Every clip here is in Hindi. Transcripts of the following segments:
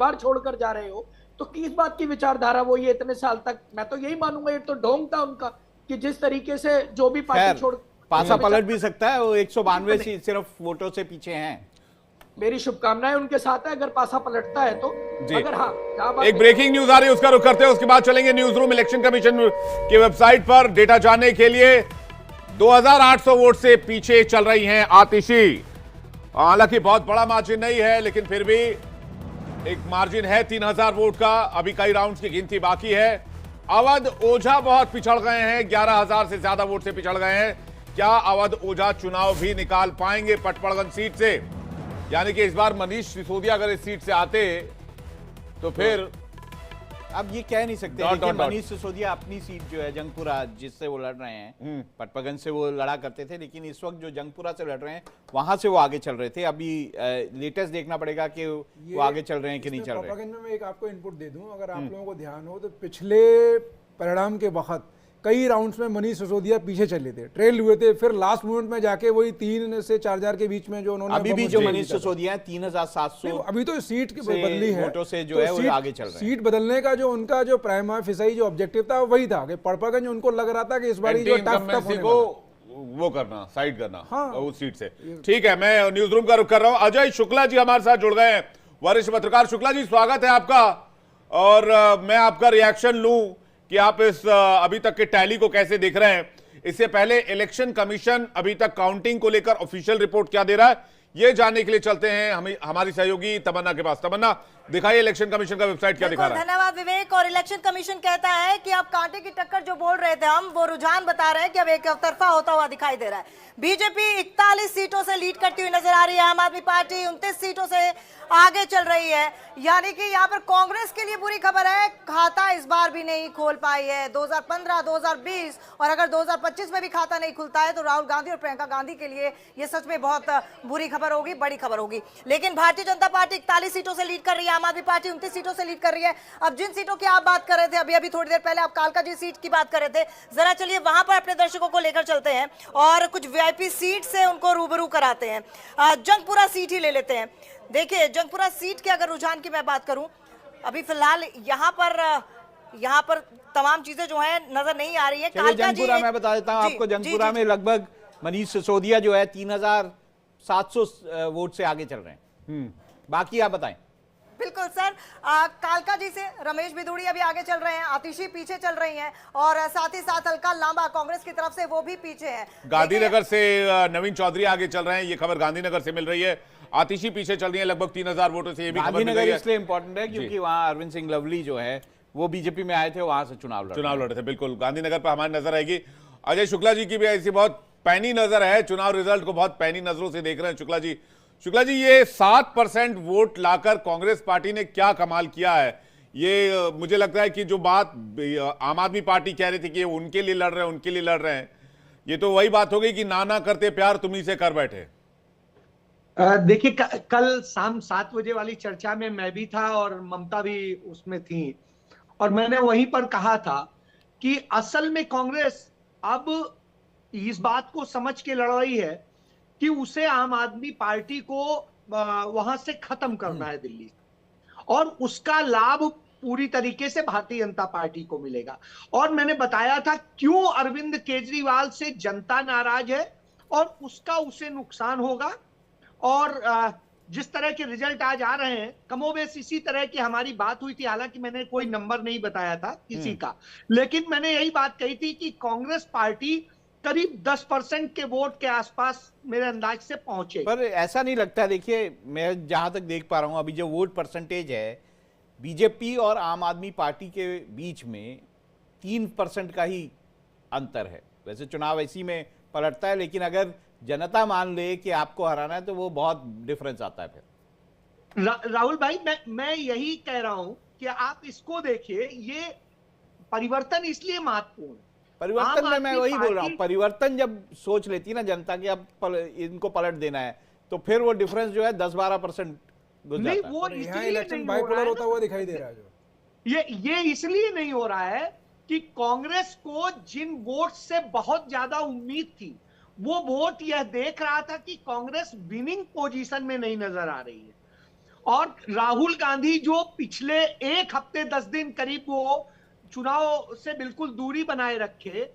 बार छोड़कर जा रहे हो, तो किस बात की विचारधारा वो ये इतने साल तक? मैं तो यही मानूंगा, ये तो ढोंग था उनका कि जिस तरीके से जो भी पार्टी खैर छोड़ पासा विचार- पलट भी सकता है, वो 192 सीट सिर्फ वोटों से पीछे हैं। मेरी शुभकामनाएं उनके साथ है अगर पासा पलटता है तो। जी। अगर हाँ, एक ब्रेकिंग न्यूज आ रही है, उसका रुख करते हैं, उसके बाद चलेंगे न्यूज रूम। इलेक्शन कमीशन की वेबसाइट पर डेटा जानने के लिए 2800 वोट से पीछे चल रही हैं आतिशी। हालांकि बहुत बड़ा मार्जिन नहीं है, लेकिन फिर भी एक मार्जिन है 3000 वोट का। अभी कई राउंड्स की गिनती बाकी है। अवध ओझा बहुत पिछड़ गए हैं, 11000 से ज्यादा वोट से पिछड़ गए हैं। क्या अवध ओझा चुनाव भी निकाल पाएंगे पटपड़गंज सीट से? यानी कि इस बार मनीष सिसोदिया अगर इस सीट से आते तो फिर अब ये कह नहीं सकते, डॉट, लेकिन डॉट, डॉट। मनीष सिसोदिया अपनी सीट जो है जंगपुरा, जिससे वो लड़ रहे हैं, पटपगंज से वो लड़ा करते थे, लेकिन इस वक्त जो जंगपुरा से लड़ रहे हैं वहां से वो आगे चल रहे थे। अभी लेटेस्ट देखना पड़ेगा कि वो आगे चल रहे हैं कि नहीं चल रहे हैं। प्रोपेगेंडा में मैं एक आपको इनपुट दे दूं, अगर आप लोगों को ध्यान हो तो पिछले परिणाम के वक्त कई राउंड्स में मनीष सिसोदिया पीछे चले थे, ट्रेल हुए थे, फिर लास्ट मोमेंट में जाके वही 3 से 4000 के बीच में जो उन्होंने अभी भी जो मनीष सिसोदिया है 3700 नहीं, अभी तो सीट की से बदली है, वोटों से जो तो है वो सीट- आगे चल रहे हैं। सीट बदलने का जो उनका जो प्राइमा फिसाई जो ऑब्जेक्टिव था वही था कि पड़पगंज उनको लग रहा था कि इस बार जो एंटी टफ इनकम्बेंसी होने को वाला है। वो करना, साइड करना हाँ। उस सीट से। ठीक है, मैं न्यूज रूम का रुख कर रहा हूं। अजय शुक्ला जी हमारे साथ जुड़ गए हैं, वरिष्ठ पत्रकार। शुक्ला जी, स्वागत है आपका। और मैं आपका रिएक्शन लूं कि आप इस अभी तक के टैली को कैसे देख रहे हैं। इससे पहले इलेक्शन कमीशन अभी तक काउंटिंग को लेकर ऑफिशियल रिपोर्ट क्या दे रहा है, ये जानने के लिए चलते हैं हमारी सहयोगी तमन्ना के पास। तमन्ना, दिखाइए इलेक्शन कमीशन का वेबसाइट क्या दिखा रहा है। धन्यवाद विवेक। और इलेक्शन कमीशन कहता है कि अब कांटे की टक्कर जो बोल रहे थे हम, वो रुझान बता रहे हैं कि अब एक तरफा होता हुआ दिखाई दे रहा है। बीजेपी 41 सीटों से लीड करती हुई नजर आ रही है, आम आदमी पार्टी 29 सीटों से आगे चल रही है। यानी कि यहाँ पर कांग्रेस के लिए बुरी खबर है, खाता इस बार भी नहीं खोल पाई है। 2015, 2020 और अगर 2025 में भी खाता नहीं खुलता है तो राहुल गांधी और प्रियंका गांधी के लिए ये सच में बहुत बुरी खबर होगी, बड़ी खबर होगी। लेकिन भारतीय जनता पार्टी 41 सीटों से लीड कर रही है, आम आदमी पार्टी 29 सीटों से लीड कर रही है। अब जिन सीटों की आप बात कर रहे थे, अभी अभी थोड़ी देर पहले आप कालका जी सीट की बात कर रहे थे, जरा चलिए वहां पर अपने दर्शकों को लेकर चलते हैं और कुछ वीआईपी सीट से उनको रूबरू कराते हैं। जंगपुरा सीट ही ले लेते हैं। देखिए, जंगपुरा सीट के अगर रुझान की मैं बात करूं, अभी फिलहाल यहाँ पर तमाम चीजें जो है नजर नहीं आ रही है। चलिए जंगपुरा मैं बता देता हूँ आपको। जंगपुरा में लगभग मनीष सिसोदिया जो है 3700 वोट से आगे चल रहे हैं। बाकी आप बताएं। बिल्कुल सर, कालका जी से रमेश भिदुड़ी अभी आगे चल रहे हैं, आतिशी पीछे चल रही हैं और साथ ही साथ अलका लांबा कांग्रेस की तरफ से वो भी पीछे हैं। गांधीनगर से नवीन चौधरी आगे चल रहे हैं, ये खबर गांधीनगर से मिल रही है। आतिशी पीछे चल रही है लगभग 3000 वोटों से, ये भी खबर मिल गांधीनगर रही है। इसलिए इंपॉर्टेंट है क्योंकि वहां अरविंद सिंह लवली जो है वो बीजेपी में आए थे, वहां से चुनाव लड़े थे। बिल्कुल, गांधीनगर पर हमारी नजर आएगी। अजय शुक्ला जी की भी ऐसी बहुत पैनी नजर है, चुनाव रिजल्ट को बहुत पैनी नजरों से देख रहे हैं शुक्ला जी, ये 7% वोट लाकर कांग्रेस पार्टी ने क्या कमाल किया है। ये मुझे लगता है कि जो बात आम आदमी पार्टी कह रही थी कि उनके लिए लड़ रहे हैं, ये तो वही बात हो गई कि नाना करते प्यार तुम्ही से कर बैठे। देखिए, कल शाम 7 बजे वाली चर्चा में मैं भी था और ममता भी उसमें थी, और मैंने वहीं पर कहा था कि असल में कांग्रेस अब इस बात को समझ के लड़ रही है कि उसे आम आदमी पार्टी को वहां से खत्म करना है दिल्ली से, और उसका लाभ पूरी तरीके से भारतीय जनता पार्टी को मिलेगा। और मैंने बताया था क्यों अरविंद केजरीवाल से जनता नाराज है और उसका उसे नुकसान होगा। और जिस तरह के रिजल्ट आज आ रहे हैं, कमोबेश इसी तरह की हमारी बात हुई थी। हालांकि मैंने कोई नंबर नहीं बताया था किसी का, लेकिन मैंने यही बात कही थी कि कांग्रेस पार्टी करीब 10% के वोट के आसपास मेरे अंदाज से पहुंचे। पर ऐसा नहीं लगता। देखिए, मैं जहां तक देख पा रहा हूं, अभी जो वोट परसेंटेज है बीजेपी और आम आदमी पार्टी के बीच में 3% का ही अंतर है। वैसे चुनाव इसी में पलटता है, लेकिन अगर जनता मान ले कि आपको हराना है तो वो बहुत डिफरेंस आता है फिर। राहुल भाई, मैं यही कह रहा हूं कि आप इसको देखिए, ये परिवर्तन इसलिए महत्वपूर्ण है। परिवर्तन में मैं वही बोल रहा हूँ, परिवर्तन जब सोच लेती ना जनता की अब इनको पलट देना है, तो फिर वो डिफरेंस जो है 10-12% नहीं, वो यहाँ इलेक्शन बाइपोलर होता हुआ दिखाई दे रहा है। जो ये इसलिए नहीं हो रहा है कि कांग्रेस को जिन वोट से बहुत ज्यादा उम्मीद थी, वो वोट यह देख रहा था कि कांग्रेस विनिंग पोजीशन में नहीं नजर आ रही है, और राहुल गांधी जो पिछले 1 हफ्ते 10 दिन करीब वो चुनाव से बिल्कुल दूरी बनाए रखे,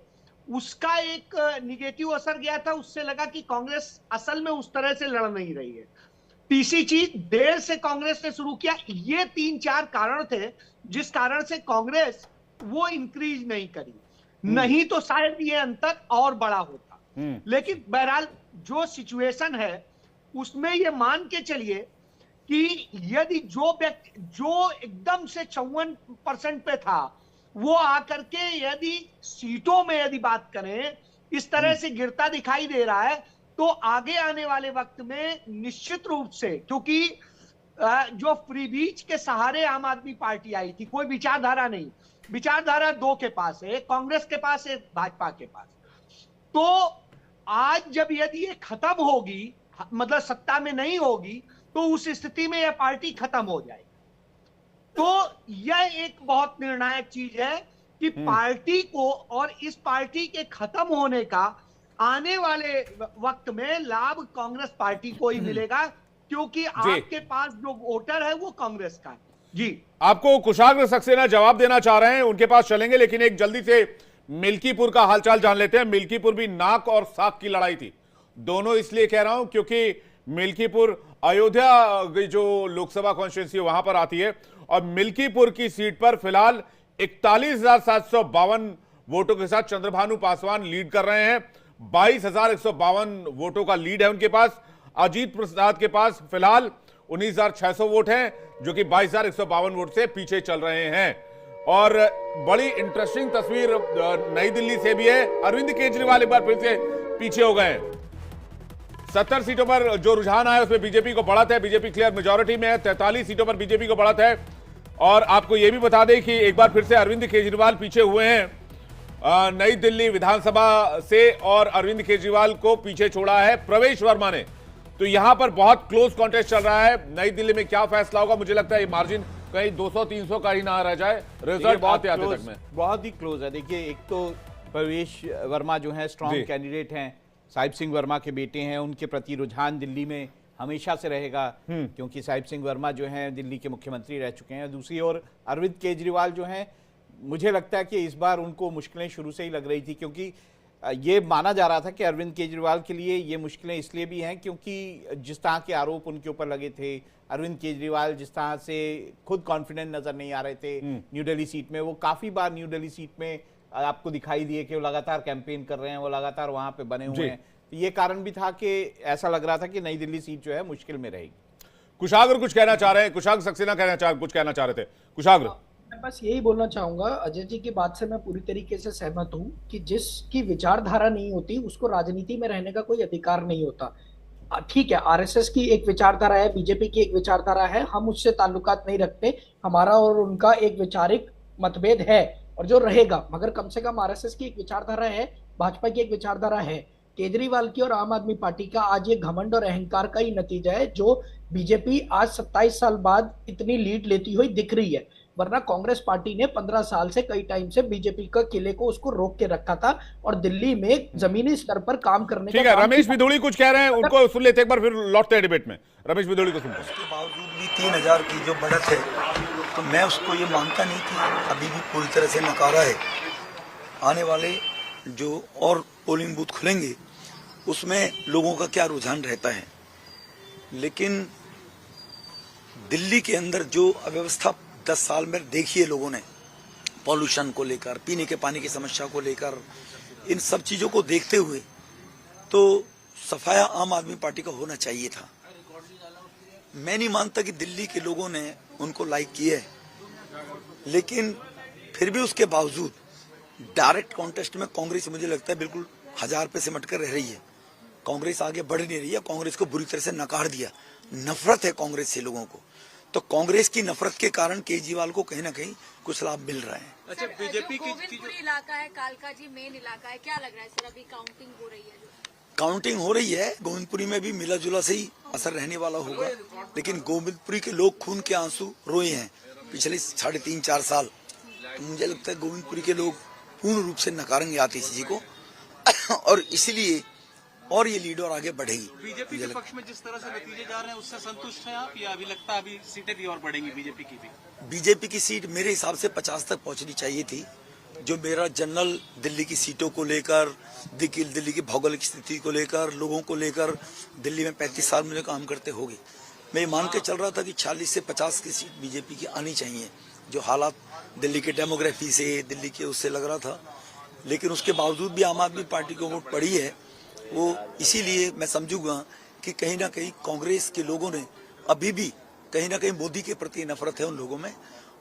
उसका एक निगेटिव असर गया था। उससे लगा कि कांग्रेस असल में उस तरह से लड़ नहीं रही है। तीसरी चीज, देर से कांग्रेस ने शुरू किया। ये 3-4 कारण थे जिस कारण से कांग्रेस वो इंक्रीज नहीं करी, नहीं तो शायद ये अंतर और बड़ा होता। लेकिन बहरहाल जो सिचुएशन है उसमें ये मान के चलिए कि यदि जो व्यक्ति जो एकदम से 54% पे था वो आकर के यदि सीटों में यदि बात करें इस तरह से गिरता दिखाई दे रहा है, तो आगे आने वाले वक्त में निश्चित रूप से, क्योंकि जो फ्रीबीज के सहारे आम आदमी पार्टी आई थी, कोई विचारधारा नहीं, विचारधारा 2 के पास है, कांग्रेस के पास है, भाजपा के पास। तो आज जब यदि ये खत्म होगी, मतलब सत्ता में नहीं होगी, तो उस स्थिति में यह पार्टी खत्म हो जाएगी। तो यह एक बहुत निर्णायक चीज है कि पार्टी को और इस पार्टी के खत्म होने का आने वाले वक्त में लाभ कांग्रेस पार्टी को ही मिलेगा, क्योंकि आपके पास जो वोटर है वो कांग्रेस का है। जी, आपको कुशाग्र सक्सेना जवाब देना चाह रहे हैं, उनके पास चलेंगे, लेकिन एक जल्दी से मिल्कीपुर का हालचाल जान लेते हैं। मिल्कीपुर भी नाक और साख की लड़ाई थी। दोनों इसलिए कह रहा हूं क्योंकि मिल्कीपुर अयोध्या जो लोकसभा कॉन्स्टिट्यूंसी वहां पर आती है, और मिल्कीपुर की सीट पर फिलहाल 41,752 वोटों के साथ चंद्रभानु पासवान लीड कर रहे हैं। 22,152 वोटों का लीड है उनके पास। अजीत प्रसाद के पास फिलहाल 19,600 वोट हैं, जो कि 22,152 वोट से पीछे चल रहे हैं। और बड़ी इंटरेस्टिंग तस्वीर नई दिल्ली से भी है। अरविंद केजरीवाल एक बार फिर से पीछे हो गए हैं। 70 सीटों पर जो रुझान आया उसमें बीजेपी को बढ़त है, बीजेपी क्लियर मेजॉरिटी में है। 43 सीटों पर बीजेपी को बढ़त है। और आपको यह भी बता दें कि एक बार फिर से अरविंद केजरीवाल पीछे हुए हैं नई दिल्ली विधानसभा से, और अरविंद केजरीवाल को पीछे छोड़ा है प्रवेश वर्मा ने। तो यहां पर बहुत क्लोज कॉन्टेस्ट चल रहा है। नई दिल्ली में क्या फैसला होगा, मुझे लगता है ये मार्जिन कहीं 200-300 का ही ना रह जाए रिजल्ट आते आते तक में। बहुत ही क्लोज है। देखिए, एक तो प्रवेश वर्मा जो है स्ट्रॉन्ग कैंडिडेट हैं, साहिब सिंह वर्मा के बेटे हैं, उनके प्रति रुझान दिल्ली में हमेशा से रहेगा, क्योंकि साहिब सिंह वर्मा जो हैं दिल्ली के मुख्यमंत्री रह चुके हैं। दूसरी ओर अरविंद केजरीवाल जो हैं, मुझे लगता है कि इस बार उनको मुश्किलें शुरू से ही लग रही थी, क्योंकि ये माना जा रहा था कि अरविंद केजरीवाल के लिए ये मुश्किलें इसलिए भी हैं क्योंकि जिस तरह के आरोप उनके ऊपर लगे थे, अरविंद केजरीवाल जिस तरह से खुद कॉन्फिडेंट नजर नहीं आ रहे थे न्यू दिल्ली सीट में। वो काफी बार न्यू दिल्ली सीट में आपको दिखाई दिए कि वो लगातार कैंपेन कर रहे हैं, वो लगातार वहां पे बने हुए हैं। तो ये कारण भी था कि ऐसा लग रहा था कि नई दिल्ली सीट जो है मुश्किल में रहेगी। कुशाग्र कुछ कहना चाह रहे हैं, कुशाग्र सक्सेना कुछ कहना चाह रहे थे। कुशाग्र, मैं बस यही बोलना चाहूंगा, अजय जी की बात से मैं पूरी तरीके से सहमत हूं कि जिसकी विचारधारा नहीं होती उसको राजनीति में रहने का कोई अधिकार नहीं होता। ठीक है, आरएसएस की एक विचारधारा है, बीजेपी की एक विचारधारा है, हम उससे ताल्लुकात नहीं रखते, हमारा और उनका एक वैचारिक मतभेद है और जो रहेगा, मगर कम से कम आरएसएस की एक विचारधारा है, भाजपा की एक विचारधारा है। केजरीवाल की और आम आदमी पार्टी का आज ये घमंड और अहंकार का ही नतीजा है जो बीजेपी आज 27 साल बाद इतनी लीड लेती हुई दिख रही है। वरना कांग्रेस पार्टी ने 15 साल से कई टाइम से बीजेपी का किले को उसको रोक के रखा था और दिल्ली में जमीनी स्तर पर काम करने ठीक है। रमेश बिधूड़ी कुछ कह रहे हैं, उनको सुन लेते एक बार, फिर लौटते हैं डिबेट में। रमेश बिधूड़ी को सुनते हैं। उसके बावजूद भी 3,000 की जो बढ़त है, तो मैं उसको ये मानता नहीं कि अभी भी पूरी तरह से नकारा है। आने वाले जो और पोलिंग बूथ खुलेंगे उसमें लोगों का क्या रुझान रहता है, लेकिन दिल्ली के अंदर जो अव्यवस्था 10 साल में देखी है लोगों ने, पॉल्यूशन को लेकर, पीने के पानी की समस्या को लेकर, इन सब चीजों को देखते हुए तो सफाया आम आदमी पार्टी का होना चाहिए था। मैं नहीं मानता कि दिल्ली के लोगों ने उनको लाइक किया है, लेकिन फिर भी उसके बावजूद डायरेक्ट कॉन्टेस्ट में कांग्रेस मुझे लगता है बिल्कुल 1000 पे सिमट कर रह रही है। कांग्रेस आगे बढ़ नहीं रही है, कांग्रेस को बुरी तरह से नकार दिया। नफरत है कांग्रेस से लोगों को, तो कांग्रेस की नफरत के कारण केजरीवाल को कहीं ना कहीं कुछ लाभ मिल रहा है। अच्छा, बीजेपी की गोविंदपुरी इलाका है, कालका जी मेन इलाका है, क्या लग रहा है सर अभी काउंटिंग हो रही है? काउंटिंग हो रही है, गोविंदपुरी में भी मिला जुला से ही असर रहने वाला होगा, लेकिन गोविंदपुरी के लोग खून के आंसू रोए हैं पिछले 3.5-4 साल। तो मुझे लगता है गोविंदपुरी के लोग पूर्ण रूप से नकारेंगे आतिशी जी को और इसलिए और ये लीड और आगे बढ़ेगी। बीजेपी के पक्ष में जिस तरह से नतीजे जा रहे हैं उससे संतुष्ट हैं आप, या अभी लगता है अभी सीटें भी और बढ़ेंगी बीजेपी की भी? बीजेपी की सीट मेरे हिसाब से 50 तक पहुंचनी चाहिए थी। जो मेरा जनरल दिल्ली की सीटों को लेकर, दिल्ली की भौगोलिक स्थिति को लेकर, लोगों को लेकर, दिल्ली में 35 साल मुझे काम करते हो गए, मैं ये मान के चल रहा था कि 40 से 50 की सीट बीजेपी की आनी चाहिए। जो हालात दिल्ली के डेमोग्राफी से, दिल्ली के उससे लग रहा था, लेकिन उसके बावजूद भी आम आदमी पार्टी को वोट पड़ी है। वो इसीलिए मैं समझूंगा कि कहीं ना कहीं कांग्रेस के लोगों ने अभी भी कहीं ना कहीं मोदी के प्रति नफरत है उन लोगों में,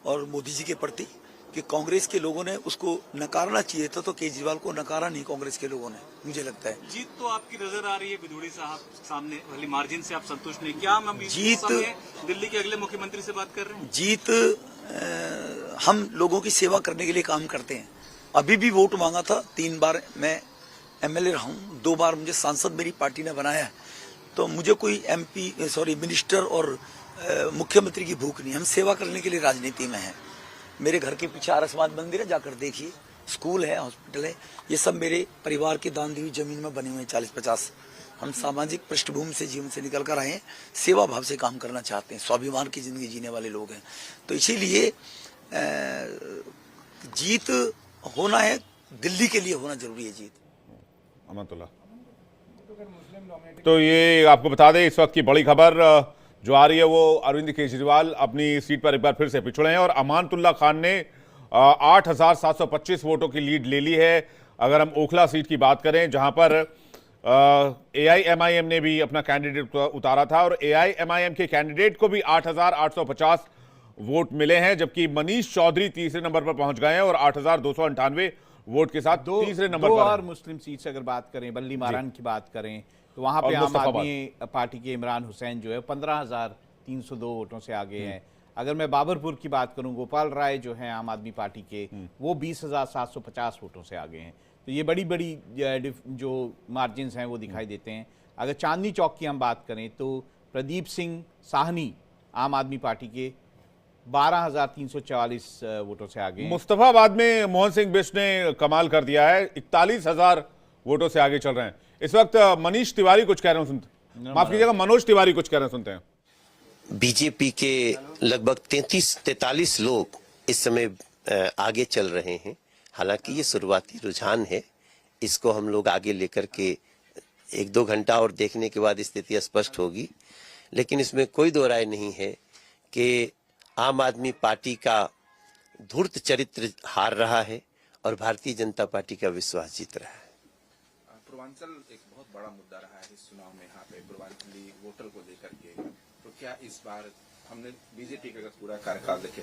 और मोदी जी के प्रति, कि कांग्रेस के लोगों ने उसको नकारना चाहिए था, तो केजरीवाल को नकारा नहीं कांग्रेस के लोगों ने, मुझे लगता है। जीत तो आपकी नजर आ रही है बिधूड़ी साहब सामने वाली मार्जिन से, आप संतुष्ट नहीं? क्या हम जीत दिल्ली के अगले मुख्यमंत्री से बात कर रहे हैं? जीत हम लोगों की सेवा करने के लिए काम करते हैं। अभी भी वोट मांगा था, 3 बार मैं एमएलए रहा हूँ, 2 बार मुझे सांसद मेरी पार्टी ने बनाया है, तो मुझे कोई मिनिस्टर और मुख्यमंत्री की भूख नहीं। हम सेवा करने के लिए राजनीति में हैं। मेरे घर के पीछे आर्य समाज मंदिर है, जाकर देखिए, स्कूल है, हॉस्पिटल है, ये सब मेरे परिवार की दान दी हुई जमीन में बने हुए हैं 40-50। हम सामाजिक पृष्ठभूमि से, जीवन से निकल कर आए हैं, सेवा भाव से काम करना चाहते हैं, स्वाभिमान की जिंदगी जीने वाले लोग हैं। तो इसीलिए जीत होना है, दिल्ली के लिए होना जरूरी है जीत। अमतुल्लाह, तो ये आपको बता दें इस वक्त की बड़ी खबर जो आ रही है वो अरविंद केजरीवाल अपनी सीट पर एक बार फिर से पिछड़े हैं और अमानतुल्लाह खान ने 8,725 वोटों की लीड ले ली है। अगर हम ओखला सीट की बात करें जहां पर AIMIM ने भी अपना कैंडिडेट उतारा था और AIMIM के कैंडिडेट को भी 8,850 वोट मिले हैं, जबकि मनीष चौधरी तीसरे नंबर पर पहुंच गए हैं और 8,298 वोट के साथ तीसरे नंबर पर। और मुस्लिम सीट से अगर बात करें, बल्ली मारान की बात करें, तो वहां पे आम आदमी पार्टी के इमरान हुसैन जो है 15,302 वोटों से आगे हैं। अगर मैं बाबरपुर की बात करूं, गोपाल राय जो है आम आदमी पार्टी के, वो 20,750 वोटों से आगे हैं। तो ये बड़ी बड़ी जो मार्जिन्स हैं वो दिखाई देते हैं। अगर चांदनी चौक की हम बात करें तो प्रदीप सिंह साहनी आम आदमी पार्टी के 12,344 वोटों से आगे। मुस्तफाबाद में मोहन सिंह बिष्ट ने कमाल कर दिया है, 41,000 वोटों से आगे चल रहे हैं। इस वक्त मनीष तिवारी कुछ कह रहे हैं, सुनते, माफ कीजिएगा, मनोज तिवारी कुछ कह रहे हैं, सुनते हैं। बीजेपी के लगभग 43 लोग इस समय आगे चल रहे हैं। हालांकि ये शुरुआती रुझान है, इसको हम लोग आगे लेकर के 1-2 घंटा और देखने के बाद स्थिति स्पष्ट होगी। लेकिन इसमें कोई दो राय नहीं है कि आम आदमी पार्टी का धूर्त चरित्र हार रहा है और भारतीय जनता पार्टी का विश्वास जीत रहा है। पूर्वांचल एक बहुत बड़ा मुद्दा रहा है इस चुनाव में, यहाँ पे पूर्वांचली वोटर को लेकर के, तो क्या इस बार हमने बीजेपी का पूरा कार्यकाल देखे